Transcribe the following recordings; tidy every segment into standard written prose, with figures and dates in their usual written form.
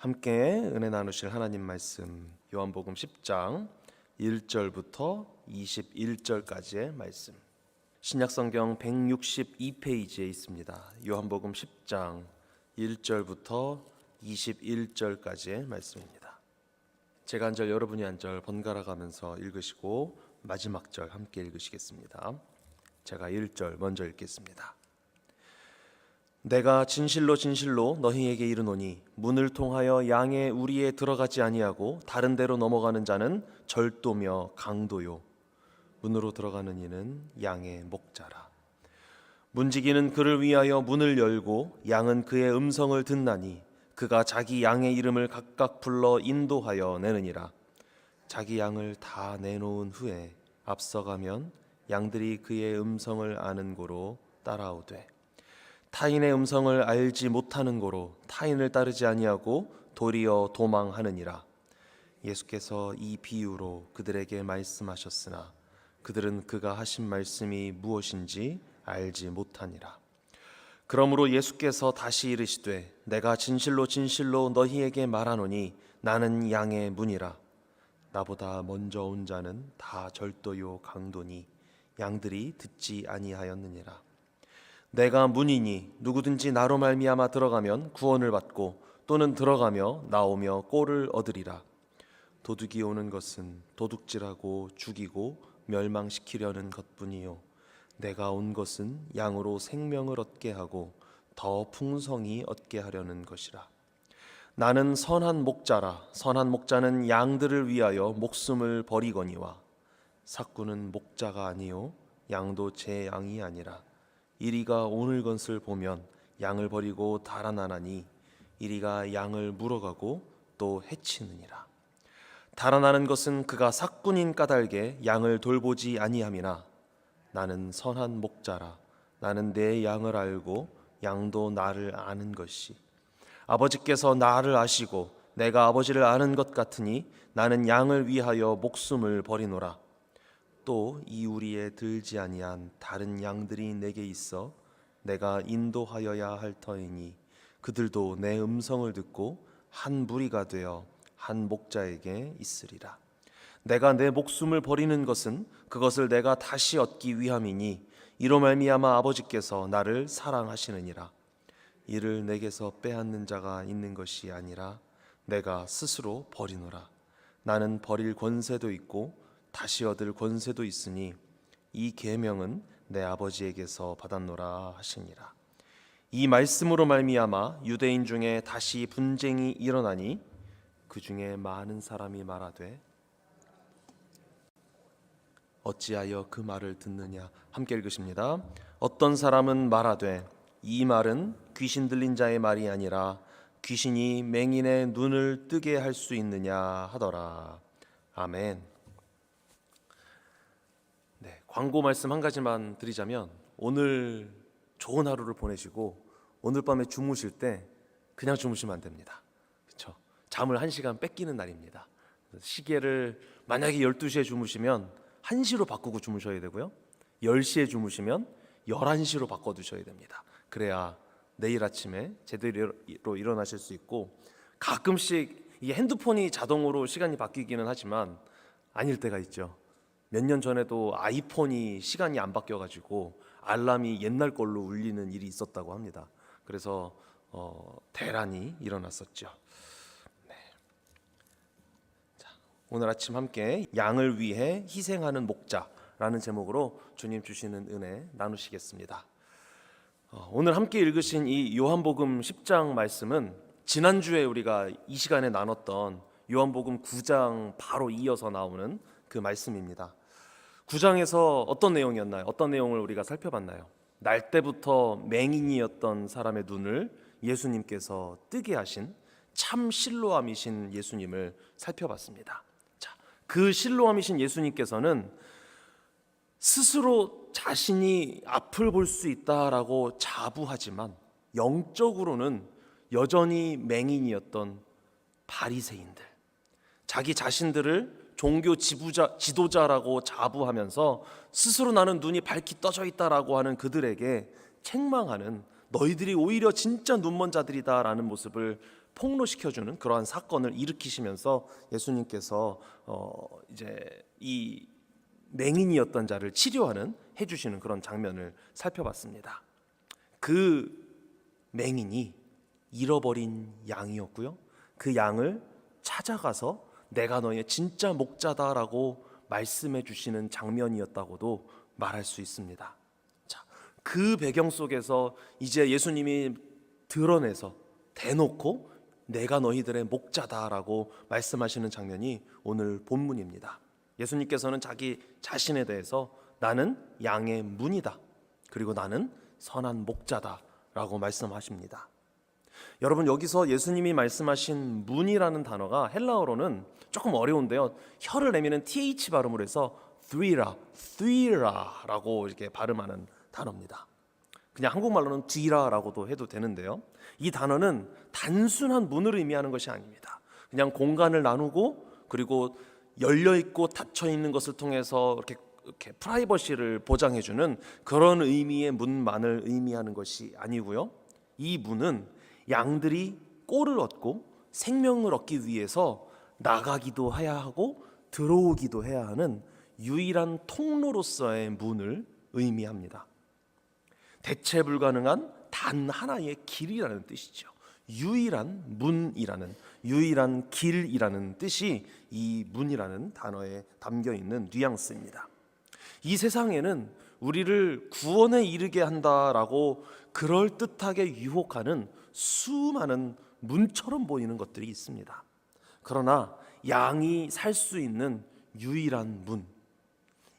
함께 은혜 나누실 하나님 말씀 요한복음 10장 1절부터 21절까지의 말씀, 신약성경 162페이지에 있습니다. 요한복음 10장 1절부터 21절까지의 말씀입니다. 제가 한 절 여러분이 한 절 번갈아 가면서 읽으시고 마지막 절 함께 읽으시겠습니다. 제가 1절 먼저 읽겠습니다. 내가 진실로 진실로 너희에게 이르노니 문을 통하여 양의 우리에 들어가지 아니하고 다른 데로 넘어가는 자는 절도며 강도요 문으로 들어가는 이는 양의 목자라. 문지기는 그를 위하여 문을 열고 양은 그의 음성을 듣나니 그가 자기 양의 이름을 각각 불러 인도하여 내느니라. 자기 양을 다 내놓은 후에 앞서가면 양들이 그의 음성을 아는 고로 따라오되 타인의 음성을 알지 못하는 고로 타인을 따르지 아니하고 도리어 도망하느니라. 예수께서 이 비유로 그들에게 말씀하셨으나 그들은 그가 하신 말씀이 무엇인지 알지 못하니라. 그러므로 예수께서 다시 이르시되 내가 진실로 진실로 너희에게 말하노니 나는 양의 문이라. 나보다 먼저 온 자는 다 절도요 강도니 양들이 듣지 아니하였느니라. 내가 문이니 누구든지 나로 말미암아 들어가면 구원을 받고 또는 들어가며 나오며 꼴을 얻으리라. 도둑이 오는 것은 도둑질하고 죽이고 멸망시키려는 것뿐이요 내가 온 것은 양으로 생명을 얻게 하고 더 풍성히 얻게 하려는 것이라. 나는 선한 목자라. 선한 목자는 양들을 위하여 목숨을 버리거니와 삭구는 목자가 아니요 양도 제 양이 아니라 이리가 오늘 것을 보면 양을 버리고 달아나나니 이리가 양을 물어가고 또 해치느니라. 달아나는 것은 그가 삭군인 까닭에 양을 돌보지 아니함이나 나는 선한 목자라. 나는 내 양을 알고 양도 나를 아는 것이 아버지께서 나를 아시고 내가 아버지를 아는 것 같으니 나는 양을 위하여 목숨을 버리노라. 또 이 우리에 들지 아니한 다른 양들이 내게 있어 내가 인도하여야 할 터이니 그들도 내 음성을 듣고 한 무리가 되어 한 목자에게 있으리라. 내가 내 목숨을 버리는 것은 그것을 내가 다시 얻기 위함이니 이로 말미암아 아버지께서 나를 사랑하시느니라. 이를 내게서 빼앗는 자가 있는 것이 아니라 내가 스스로 버리노라. 나는 버릴 권세도 있고 다시 얻을 권세도 있으니 이 계명은 내 아버지에게서 받았노라 하시니라. 이 말씀으로 말미암아 유대인 중에 다시 분쟁이 일어나니 그 중에 많은 사람이 말하되 어찌하여 그 말을 듣느냐. 함께 읽으십니다. 어떤 사람은 말하되 이 말은 귀신 들린 자의 말이 아니라 귀신이 맹인의 눈을 뜨게 할 수 있느냐 하더라. 아멘. 광고 말씀 한 가지만 드리자면 오늘 좋은 하루를 보내시고 오늘 밤에 주무실 때 그냥 주무시면 안 됩니다. 그렇죠? 잠을 1시간 뺏기는 날입니다. 시계를 만약에 12시에 주무시면 1시로 바꾸고 주무셔야 되고요. 10시에 주무시면 11시로 바꿔두셔야 됩니다. 그래야 내일 아침에 제대로 일어나실 수 있고, 가끔씩 이 핸드폰이 자동으로 시간이 바뀌기는 하지만 아닐 때가 있죠. 몇 년 전에도 아이폰이 시간이 안 바뀌어가지고 알람이 옛날 걸로 울리는 일이 있었다고 합니다. 그래서 대란이 일어났었죠. 네. 자, 오늘 아침 함께 양을 위해 희생하는 목자라는 제목으로 주님 주시는 은혜 나누시겠습니다. 오늘 함께 읽으신 이 요한복음 10장 말씀은 지난주에 우리가 이 시간에 나눴던 요한복음 9장 바로 이어서 나오는 그 말씀입니다. 9장에서 어떤 내용이었나요? 어떤 내용을 우리가 살펴봤나요? 날 때부터 맹인이었던 사람의 눈을 예수님께서 뜨게 하신 참 실로암이신 예수님을 살펴봤습니다. 자, 그 실로암이신 예수님께서는 스스로 자신이 앞을 볼 수 있다라고 자부하지만 영적으로는 여전히 맹인이었던 바리새인들, 자기 자신들을 종교 지도자라고 자부하면서 스스로 나는 눈이 밝히 떠져 있다라고 하는 그들에게 책망하는, 너희들이 오히려 진짜 눈먼 자들이다라는 모습을 폭로시켜주는 그러한 사건을 일으키시면서 예수님께서 이제 이 맹인이었던 자를 치료하는 해주시는 그런 장면을 살펴봤습니다. 그 맹인이 잃어버린 양이었고요, 그 양을 찾아가서 내가 너의 진짜 목자다라고 말씀해 주시는 장면이었다고도 말할 수 있습니다. 자, 그 배경 속에서 이제 예수님이 드러내서 대놓고 내가 너희들의 목자다라고 말씀하시는 장면이 오늘 본문입니다. 예수님께서는 자기 자신에 대해서 나는 양의 문이다, 그리고 나는 선한 목자다라고 말씀하십니다. 여러분, 여기서 예수님이 말씀하신 문이라는 단어가 헬라어로는 조금 어려운데요, 혀를 내미는 th 발음으로 해서 thira라고 이렇게 발음하는 단어입니다. 그냥 한국말로는 뒤라라고도 해도 되는데요, 이 단어는 단순한 문을 의미하는 것이 아닙니다. 그냥 공간을 나누고 그리고 열려있고 닫혀있는 것을 통해서 이렇게 프라이버시를 보장해주는 그런 의미의 문만을 의미하는 것이 아니고요, 이 문은 양들이 꼴을 얻고 생명을 얻기 위해서 나가기도 해야 하고 들어오기도 해야 하는 유일한 통로로서의 문을 의미합니다. 대체 불가능한 단 하나의 길이라는 뜻이죠. 유일한 문이라는, 유일한 길이라는 뜻이 이 문이라는 단어에 담겨 있는 뉘앙스입니다. 이 세상에는 우리를 구원에 이르게 한다라고 그럴듯하게 유혹하는 수많은 문처럼 보이는 것들이 있습니다. 그러나 양이 살 수 있는 유일한 문,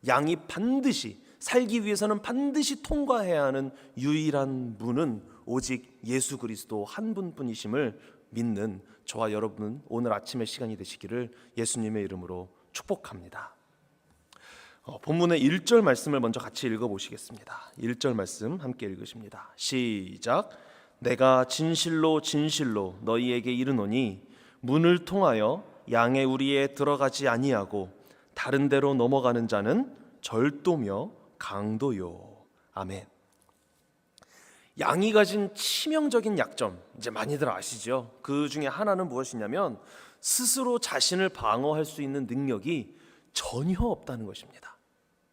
양이 반드시 살기 위해서는 반드시 통과해야 하는 유일한 문은 오직 예수 그리스도 한 분뿐이심을 믿는 저와 여러분 오늘 아침의 시간이 되시기를 예수님의 이름으로 축복합니다. 본문의 1절 말씀을 먼저 같이 읽어보시겠습니다. 1절 말씀 함께 읽으십니다. 시작. 내가 진실로 진실로 너희에게 이르노니 문을 통하여 양의 우리에 들어가지 아니하고 다른 데로 넘어가는 자는 절도며 강도요. 아멘. 양이 가진 치명적인 약점, 이제 많이들 아시죠? 그 중에 하나는 무엇이냐면 스스로 자신을 방어할 수 있는 능력이 전혀 없다는 것입니다.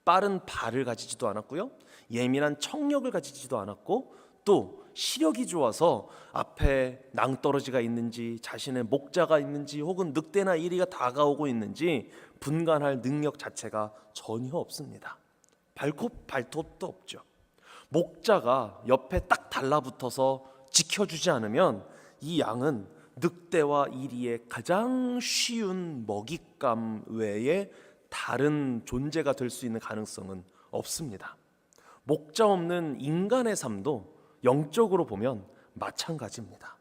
빠른 발을 가지지도 않았고요, 예민한 청력을 가지지도 않았고, 또 시력이 좋아서 앞에 낭떠러지가 있는지 자신의 목자가 있는지 혹은 늑대나 이리가 다가오고 있는지 분간할 능력 자체가 전혀 없습니다. 발톱도 없죠. 목자가 옆에 딱 달라붙어서 지켜주지 않으면 이 양은 늑대와 이리의 가장 쉬운 먹잇감 외에 다른 존재가 될 수 있는 가능성은 없습니다. 목자 없는 인간의 삶도 영적으로 보면 마찬가지입니다.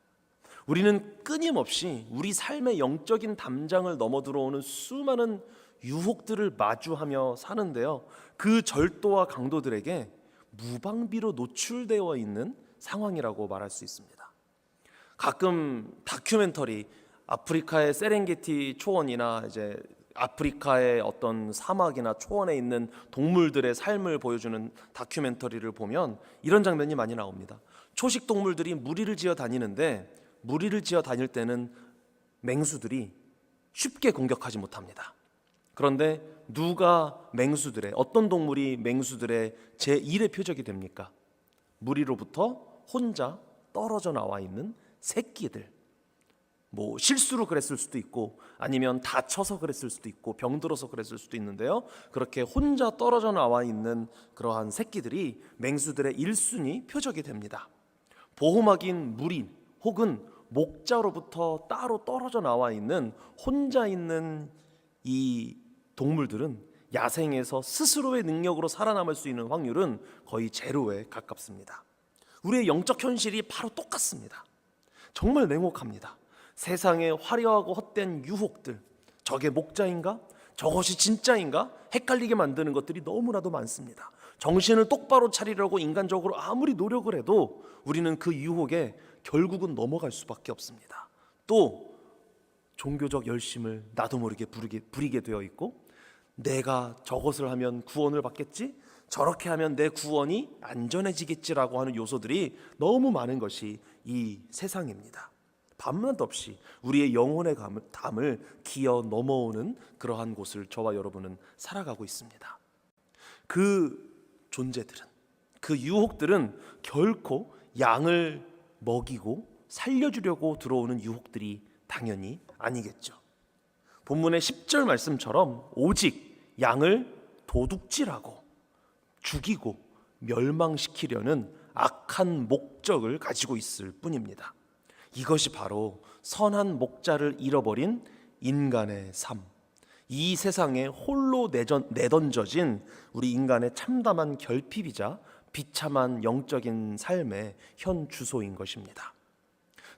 우리는 끊임없이 우리 삶의 영적인 담장을 넘어 들어오는 수많은 유혹들을 마주하며 사는데요, 그 절도와 강도들에게 무방비로 노출되어 있는 상황이라고 말할 수 있습니다. 가끔 다큐멘터리, 아프리카의 세렝게티 초원이나 이제 아프리카의 어떤 사막이나 초원에 있는 동물들의 삶을 보여주는 다큐멘터리를 보면 이런 장면이 많이 나옵니다. 초식 동물들이 무리를 지어 다니는데 무리를 지어 다닐 때는 맹수들이 쉽게 공격하지 못합니다. 그런데 누가 어떤 동물이 맹수들의 제1의 표적이 됩니까? 무리로부터 혼자 떨어져 나와 있는 새끼들. 뭐 실수로 그랬을 수도 있고 아니면 다쳐서 그랬을 수도 있고 병들어서 그랬을 수도 있는데요, 그렇게 혼자 떨어져 나와 있는 그러한 새끼들이 맹수들의 1순위 표적이 됩니다. 보호막인 무리 혹은 목자로부터 따로 떨어져 나와 있는 혼자 있는 이 동물들은 야생에서 스스로의 능력으로 살아남을 수 있는 확률은 거의 제로에 가깝습니다. 우리의 영적 현실이 바로 똑같습니다. 정말 냉혹합니다. 세상의 화려하고 헛된 유혹들, 저게 목자인가? 저것이 진짜인가? 헷갈리게 만드는 것들이 너무나도 많습니다. 정신을 똑바로 차리려고 인간적으로 아무리 노력을 해도 우리는 그 유혹에 결국은 넘어갈 수밖에 없습니다. 또 종교적 열심을 나도 모르게 부리게 되어 있고, 내가 저것을 하면 구원을 받겠지? 저렇게 하면 내 구원이 안전해지겠지라고 하는 요소들이 너무 많은 것이 이 세상입니다. 밤낮 없이 우리의 영혼의 담을 기어 넘어오는 그러한 곳을 저와 여러분은 살아가고 있습니다. 그 존재들은, 그 유혹들은 결코 양을 먹이고 살려주려고 들어오는 유혹들이 당연히 아니겠죠. 본문의 10절 말씀처럼 오직 양을 도둑질하고 죽이고 멸망시키려는 악한 목적을 가지고 있을 뿐입니다. 이것이 바로 선한 목자를 잃어버린 인간의 삶, 이 세상에 홀로 내던져진 우리 인간의 참담한 결핍이자 비참한 영적인 삶의 현 주소인 것입니다.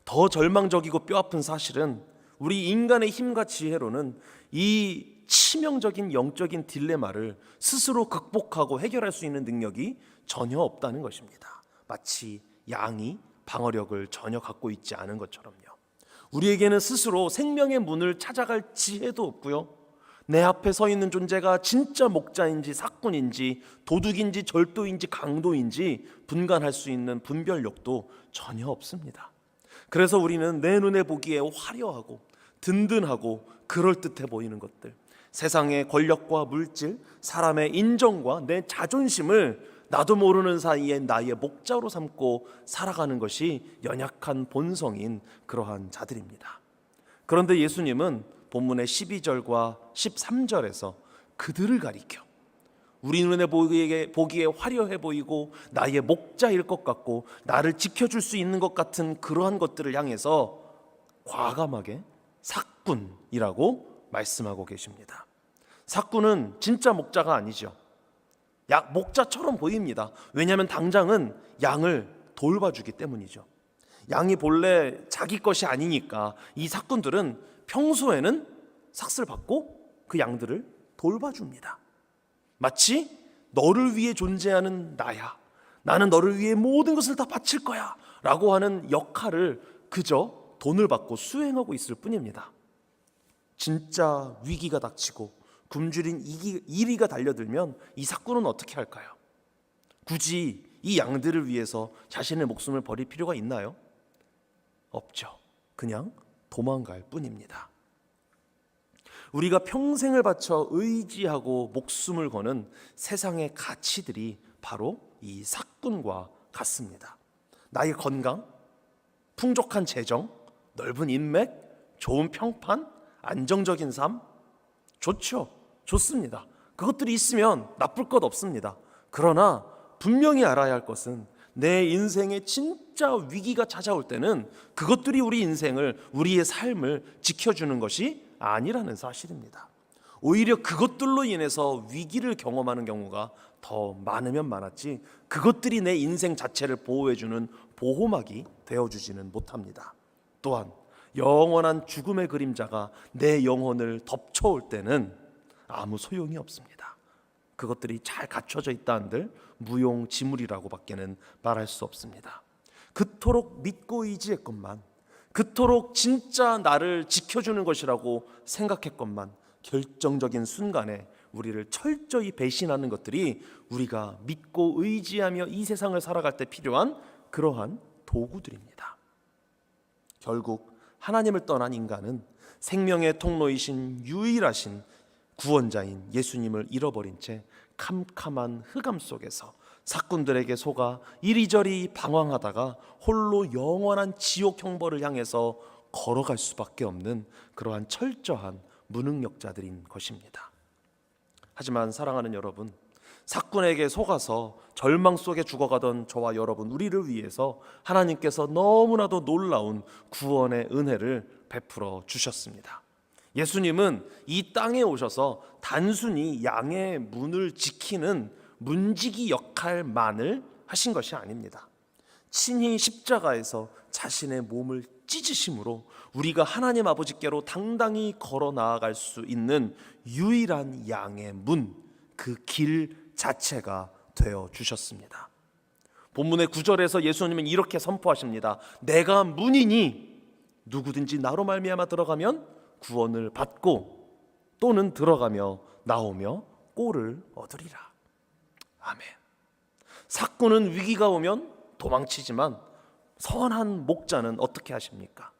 더 절망적이고 뼈아픈 사실은 우리 인간의 힘과 지혜로는 이 치명적인 영적인 딜레마를 스스로 극복하고 해결할 수 있는 능력이 전혀 없다는 것입니다. 마치 양이 방어력을 전혀 갖고 있지 않은 것처럼요. 우리에게는 스스로 생명의 문을 찾아갈 지혜도 없고요, 내 앞에 서 있는 존재가 진짜 목자인지 사꾼인지 도둑인지 절도인지 강도인지 분간할 수 있는 분별력도 전혀 없습니다. 그래서 우리는 내 눈에 보기에 화려하고 든든하고 그럴듯해 보이는 것들, 세상의 권력과 물질, 사람의 인정과 내 자존심을 나도 모르는 사이에 나의 목자로 삼고 살아가는 것이 연약한 본성인 그러한 자들입니다. 그런데 예수님은 본문의 12절과 13절에서 그들을 가리켜 우리 눈에 보기에 화려해 보이고 나의 목자일 것 같고 나를 지켜줄 수 있는 것 같은 그러한 것들을 향해서 과감하게 사꾼이라고 말씀하고 계십니다. 사꾼은 진짜 목자가 아니죠. 목자처럼 보입니다. 왜냐하면 당장은 양을 돌봐주기 때문이죠. 양이 본래 자기 것이 아니니까 이 사꾼들은 평소에는 삭슬 받고 그 양들을 돌봐줍니다. 마치 너를 위해 존재하는 나야, 나는 너를 위해 모든 것을 다 바칠 거야 라고 하는 역할을 그저 돈을 받고 수행하고 있을 뿐입니다. 진짜 위기가 닥치고 굶주린 이리가 달려들면 이 사꾼은 어떻게 할까요? 굳이 이 양들을 위해서 자신의 목숨을 버릴 필요가 있나요? 없죠. 그냥 도망갈 뿐입니다. 우리가 평생을 바쳐 의지하고 목숨을 거는 세상의 가치들이 바로 이 사꾼과 같습니다. 나의 건강, 풍족한 재정, 넓은 인맥, 좋은 평판, 안정적인 삶, 좋죠. 좋습니다. 그것들이 있으면 나쁠 것 없습니다. 그러나 분명히 알아야 할 것은 내 인생에 진짜 위기가 찾아올 때는 그것들이 우리 인생을, 우리의 삶을 지켜주는 것이 아니라는 사실입니다. 오히려 그것들로 인해서 위기를 경험하는 경우가 더 많으면 많았지 그것들이 내 인생 자체를 보호해주는 보호막이 되어주지는 못합니다. 또한 영원한 죽음의 그림자가 내 영혼을 덮쳐올 때는 아무 소용이 없습니다. 그것들이 잘 갖춰져 있다 한들 무용지물이라고 밖에는 말할 수 없습니다. 그토록 믿고 의지했건만, 그토록 진짜 나를 지켜주는 것이라고 생각했건만 결정적인 순간에 우리를 철저히 배신하는 것들이 우리가 믿고 의지하며 이 세상을 살아갈 때 필요한 그러한 도구들입니다. 결국 하나님을 떠난 인간은 생명의 통로이신 유일하신 구원자인 예수님을 잃어버린 채 캄캄한 흑암 속에서 사꾼들에게 속아 이리저리 방황하다가 홀로 영원한 지옥 형벌을 향해서 걸어갈 수밖에 없는 그러한 철저한 무능력자들인 것입니다. 하지만 사랑하는 여러분, 사꾼에게 속아서 절망 속에 죽어가던 저와 여러분, 우리를 위해서 하나님께서 너무나도 놀라운 구원의 은혜를 베풀어 주셨습니다. 예수님은 이 땅에 오셔서 단순히 양의 문을 지키는 문지기 역할만을 하신 것이 아닙니다. 친히 십자가에서 자신의 몸을 찢으심으로 우리가 하나님 아버지께로 당당히 걸어 나아갈 수 있는 유일한 양의 문, 그 길 자체가 되어 주셨습니다. 본문의 9절에서 예수님은 이렇게 선포하십니다. 내가 문이니 누구든지 나로 말미암아 들어가면 구원을 받고 또는 들어가며 나오며 꼴을 얻으리라. 아멘. 사꾼은 위기가 오면 도망치지만 선한 목자는 어떻게 하십니까?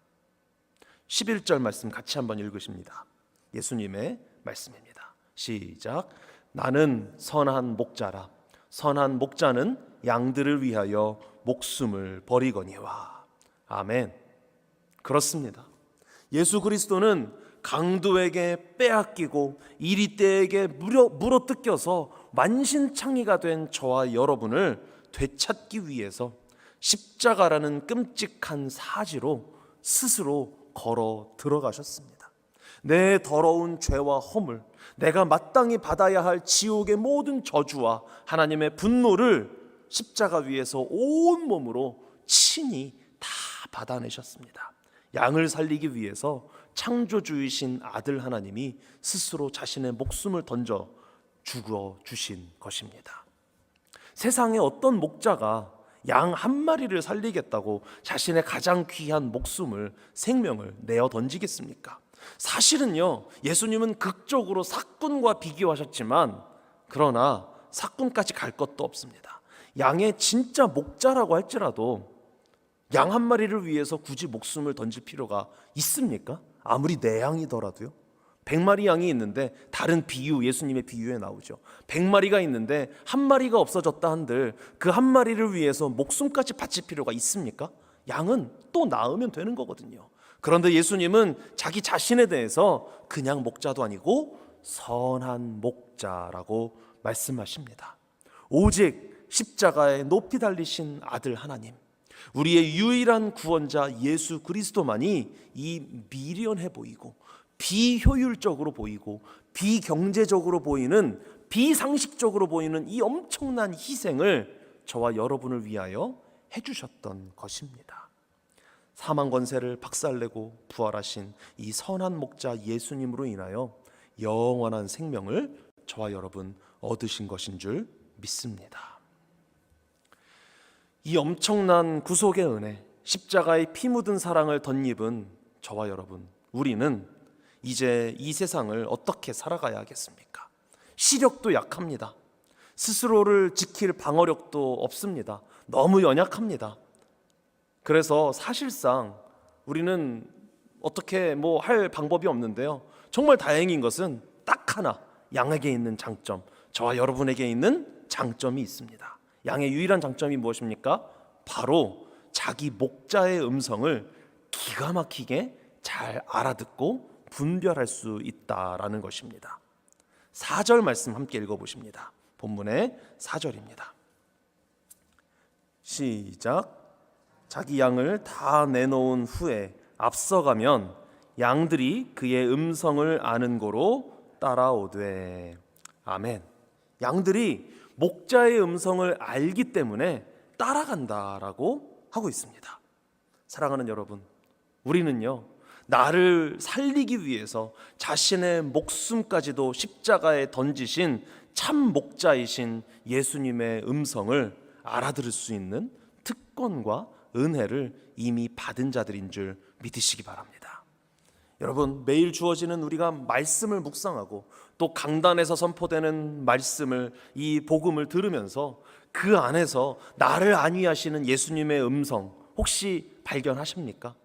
11절 말씀 같이 한번 읽으십니다. 예수님의 말씀입니다. 시작. 나는 선한 목자라. 선한 목자는 양들을 위하여 목숨을 버리거니와. 아멘. 그렇습니다. 예수 그리스도는 강도에게 빼앗기고 이리떼에게 물어뜯겨서 만신창이가 된 저와 여러분을 되찾기 위해서 십자가라는 끔찍한 사지로 스스로 걸어 들어가셨습니다. 내 더러운 죄와 허물, 내가 마땅히 받아야 할 지옥의 모든 저주와 하나님의 분노를 십자가 위에서 온몸으로 친히 다 받아내셨습니다. 양을 살리기 위해서 창조주이신 아들 하나님이 스스로 자신의 목숨을 던져 죽어 주신 것입니다. 세상에 어떤 목자가 양 한 마리를 살리겠다고 자신의 가장 귀한 목숨을, 생명을 내어 던지겠습니까? 사실은요, 예수님은 극적으로 삭군과 비교하셨지만 그러나 삭군까지 갈 것도 없습니다. 양의 진짜 목자라고 할지라도 양 한 마리를 위해서 굳이 목숨을 던질 필요가 있습니까? 아무리 내 양이더라도요. 100마리 양이 있는데, 다른 비유, 예수님의 비유에 나오죠. 100마리가 있는데 한 마리가 없어졌다 한들 그 한 마리를 위해서 목숨까지 바칠 필요가 있습니까? 양은 또 낳으면 되는 거거든요. 그런데 예수님은 자기 자신에 대해서 그냥 목자도 아니고 선한 목자라고 말씀하십니다. 오직 십자가에 높이 달리신 아들 하나님, 우리의 유일한 구원자 예수 그리스도만이 이 미련해 보이고 비효율적으로 보이고 비경제적으로 보이는, 비상식적으로 보이는 이 엄청난 희생을 저와 여러분을 위하여 해주셨던 것입니다. 사망 권세를 박살내고 부활하신 이 선한 목자 예수님으로 인하여 영원한 생명을 저와 여러분 얻으신 것인 줄 믿습니다. 이 엄청난 구속의 은혜, 십자가의 피 묻은 사랑을 덧입은 저와 여러분, 우리는 이제 이 세상을 어떻게 살아가야 하겠습니까? 시력도 약합니다. 스스로를 지킬 방어력도 없습니다. 너무 연약합니다. 그래서 사실상 우리는 어떻게 할 방법이 없는데요, 정말 다행인 것은 딱 하나, 양에게 있는 장점, 저와 여러분에게 있는 장점이 있습니다. 양의 유일한 장점이 무엇입니까? 바로 자기 목자의 음성을 기가 막히게 잘 알아듣고 분별할 수 있다라는 것입니다. 4절 말씀 함께 읽어보십니다. 본문의 4절입니다. 시작. 자기 양을 다 내놓은 후에 앞서가면 양들이 그의 음성을 아는 고로 따라오되. 아멘. 양들이 목자의 음성을 알기 때문에 따라간다라고 하고 있습니다. 사랑하는 여러분, 우리는요, 나를 살리기 위해서 자신의 목숨까지도 십자가에 던지신 참 목자이신 예수님의 음성을 알아들을 수 있는 특권과 은혜를 이미 받은 자들인 줄 믿으시기 바랍니다. 여러분, 매일 주어지는 우리가 말씀을 묵상하고 또 강단에서 선포되는 말씀을, 이 복음을 들으면서 그 안에서 나를 안위하시는 예수님의 음성 혹시 발견하십니까?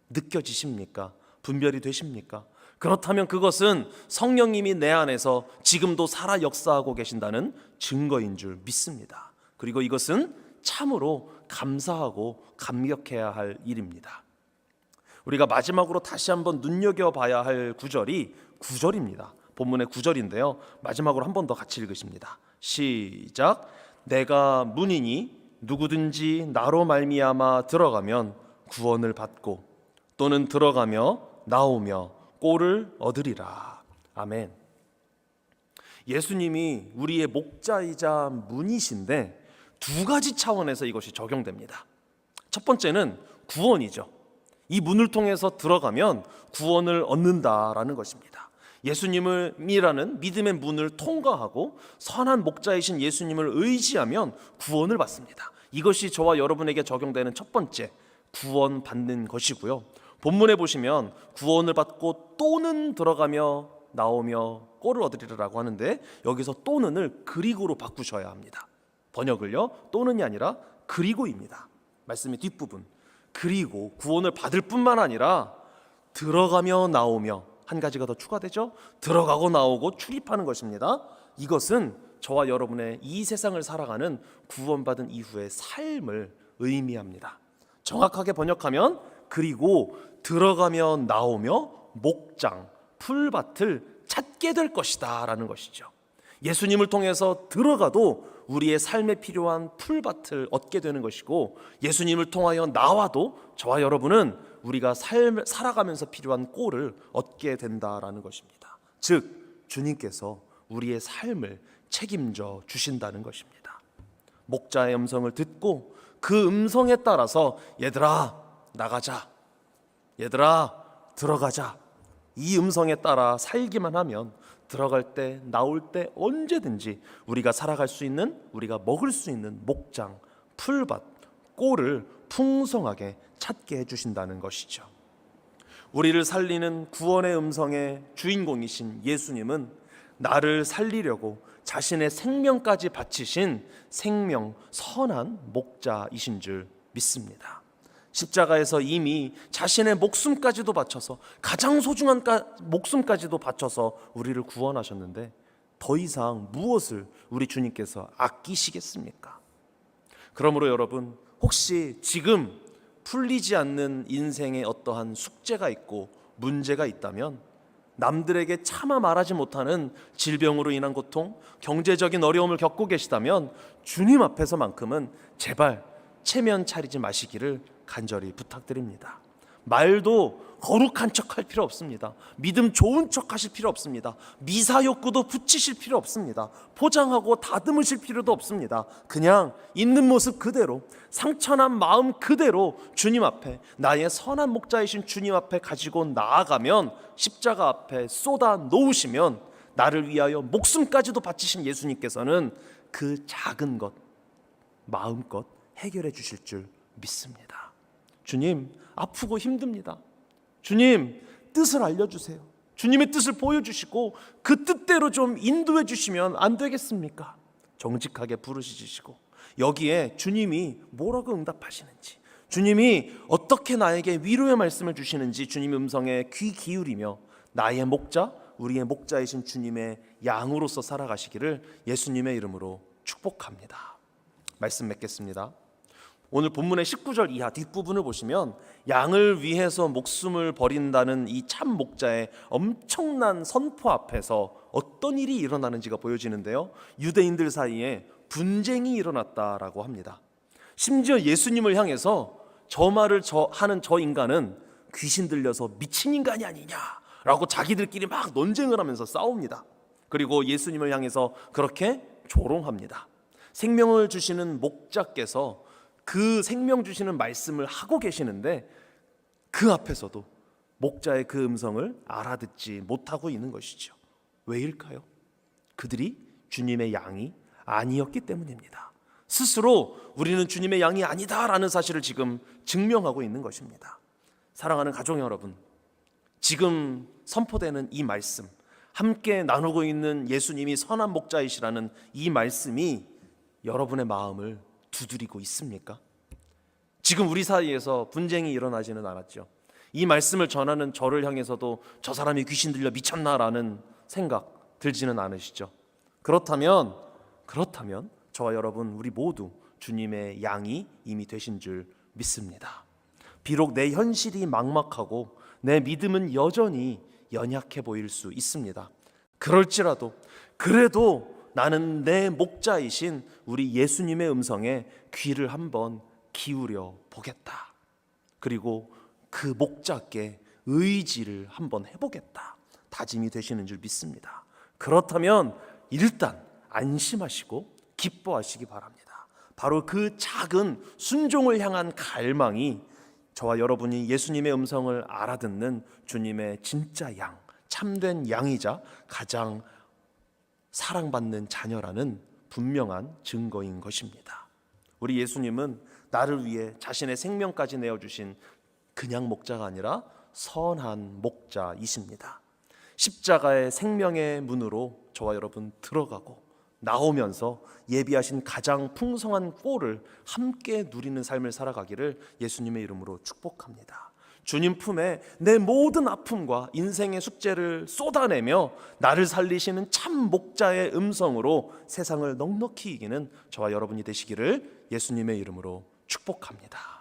느껴지십니까? 분별이 되십니까? 그렇다면 그것은 성령님이 내 안에서 지금도 살아 역사하고 계신다는 증거인 줄 믿습니다. 그리고 이것은 참으로 감사하고 감격해야 할 일입니다. 우리가 마지막으로 다시 한번 눈여겨봐야 할 구절이 9절입니다. 본문의 9절인데요, 마지막으로 한 번 더 같이 읽으십니다. 시작. 내가 문이니 누구든지 나로 말미암아 들어가면 구원을 받고 또는 들어가며 나오며 꼴을 얻으리라. 아멘. 예수님이 우리의 목자이자 문이신데 두 가지 차원에서 이것이 적용됩니다. 첫 번째는 구원이죠. 이 문을 통해서 들어가면 구원을 얻는다라는 것입니다. 예수님이라는 믿음의 문을 통과하고 선한 목자이신 예수님을 의지하면 구원을 받습니다. 이것이 저와 여러분에게 적용되는 첫 번째 구원받는 것이고요. 본문에 보시면 구원을 받고 또는 들어가며 나오며 꼴을 얻으리라고 하는데, 여기서 또는을 그리고로 바꾸셔야 합니다. 번역을요, 또는이 아니라 그리고입니다. 말씀의 뒷부분, 그리고 구원을 받을 뿐만 아니라 들어가며 나오며, 한 가지가 더 추가되죠. 들어가고 나오고 출입하는 것입니다. 이것은 저와 여러분의 이 세상을 살아가는 구원받은 이후의 삶을 의미합니다. 정확하게 번역하면 그리고 들어가며 나오며 목장, 풀밭을 찾게 될 것이다 라는 것이죠. 예수님을 통해서 들어가도 우리의 삶에 필요한 풀밭을 얻게 되는 것이고, 예수님을 통하여 나와도 저와 여러분은 우리가 살아가면서 필요한 꼴을 얻게 된다라는 것입니다. 즉 주님께서 우리의 삶을 책임져 주신다는 것입니다. 목자의 음성을 듣고 그 음성에 따라서 얘들아 나가자, 얘들아 들어가자, 이 음성에 따라 살기만 하면 들어갈 때 나올 때 언제든지 우리가 살아갈 수 있는, 우리가 먹을 수 있는 목장, 풀밭, 꼴을 풍성하게 찾게 해주신다는 것이죠. 우리를 살리는 구원의 음성의 주인공이신 예수님은 나를 살리려고 자신의 생명까지 바치신 생명 선한 목자이신 줄 믿습니다. 십자가에서 이미 자신의 목숨까지도 바쳐서, 가장 소중한 목숨까지도 바쳐서 우리를 구원하셨는데 더 이상 무엇을 우리 주님께서 아끼시겠습니까? 그러므로 여러분, 혹시 지금 풀리지 않는 인생에 어떠한 숙제가 있고 문제가 있다면, 남들에게 차마 말하지 못하는 질병으로 인한 고통, 경제적인 어려움을 겪고 계시다면 주님 앞에서만큼은 제발 체면 차리지 마시기를 간절히 부탁드립니다. 말도 거룩한 척 할 필요 없습니다. 믿음 좋은 척 하실 필요 없습니다. 미사 욕구도 붙이실 필요 없습니다. 포장하고 다듬으실 필요도 없습니다. 그냥 있는 모습 그대로, 상처난 마음 그대로 주님 앞에, 나의 선한 목자이신 주님 앞에 가지고 나아가면, 십자가 앞에 쏟아 놓으시면 나를 위하여 목숨까지도 바치신 예수님께서는 그 작은 것 마음껏 해결해 주실 줄 믿습니다. 주님, 아프고 힘듭니다. 주님, 뜻을 알려주세요. 주님의 뜻을 보여주시고 그 뜻대로 좀 인도해 주시면 안 되겠습니까? 정직하게 부르시시고 여기에 주님이 뭐라고 응답하시는지, 주님이 어떻게 나에게 위로의 말씀을 주시는지 주님의 음성에 귀 기울이며 나의 목자, 우리의 목자이신 주님의 양으로서 살아가시기를 예수님의 이름으로 축복합니다. 말씀 맺겠습니다. 오늘 본문의 19절 이하 뒷부분을 보시면 양을 위해서 목숨을 버린다는 이 참 목자의 엄청난 선포 앞에서 어떤 일이 일어나는지가 보여지는데요, 유대인들 사이에 분쟁이 일어났다라고 합니다. 심지어 예수님을 향해서 저 말을 하는 저 인간은 귀신 들려서 미친 인간이 아니냐라고 자기들끼리 막 논쟁을 하면서 싸웁니다. 그리고 예수님을 향해서 그렇게 조롱합니다. 생명을 주시는 목자께서 그 생명 주시는 말씀을 하고 계시는데 그 앞에서도 목자의 그 음성을 알아듣지 못하고 있는 것이죠. 왜일까요? 그들이 주님의 양이 아니었기 때문입니다. 스스로 우리는 주님의 양이 아니다라는 사실을 지금 증명하고 있는 것입니다. 사랑하는 가족 여러분, 지금 선포되는 이 말씀, 함께 나누고 있는 예수님이 선한 목자이시라는 이 말씀이 여러분의 마음을 두드리고 있습니까? 지금 우리 사이에서 분쟁이 일어나지는 않았죠. 이 말씀을 전하는 저를 향해서도 저 사람이 귀신 들려 미쳤나라는 생각 들지는 않으시죠? 그렇다면 저와 여러분 우리 모두 주님의 양이 이미 되신 줄 믿습니다. 비록 내 현실이 막막하고 내 믿음은 여전히 연약해 보일 수 있습니다. 그럴지라도 그래도 나는 내 목자이신 우리 예수님의 음성에 귀를 한번 기울여 보겠다. 그리고 그 목자께 의지를 한번 해보겠다. 다짐이 되시는 줄 믿습니다. 그렇다면 일단 안심하시고 기뻐하시기 바랍니다. 바로 그 작은 순종을 향한 갈망이 저와 여러분이 예수님의 음성을 알아듣는 주님의 진짜 양, 참된 양이자 가장 사랑받는 자녀라는 분명한 증거인 것입니다. 우리 예수님은 나를 위해 자신의 생명까지 내어주신 그냥 목자가 아니라 선한 목자이십니다. 십자가의 생명의 문으로 저와 여러분 들어가고 나오면서 예비하신 가장 풍성한 꼴을 함께 누리는 삶을 살아가기를 예수님의 이름으로 축복합니다. 주님 품에 내 모든 아픔과 인생의 숙제를 쏟아내며 나를 살리시는 참 목자의 음성으로 세상을 넉넉히 이기는 저와 여러분이 되시기를 예수님의 이름으로 축복합니다.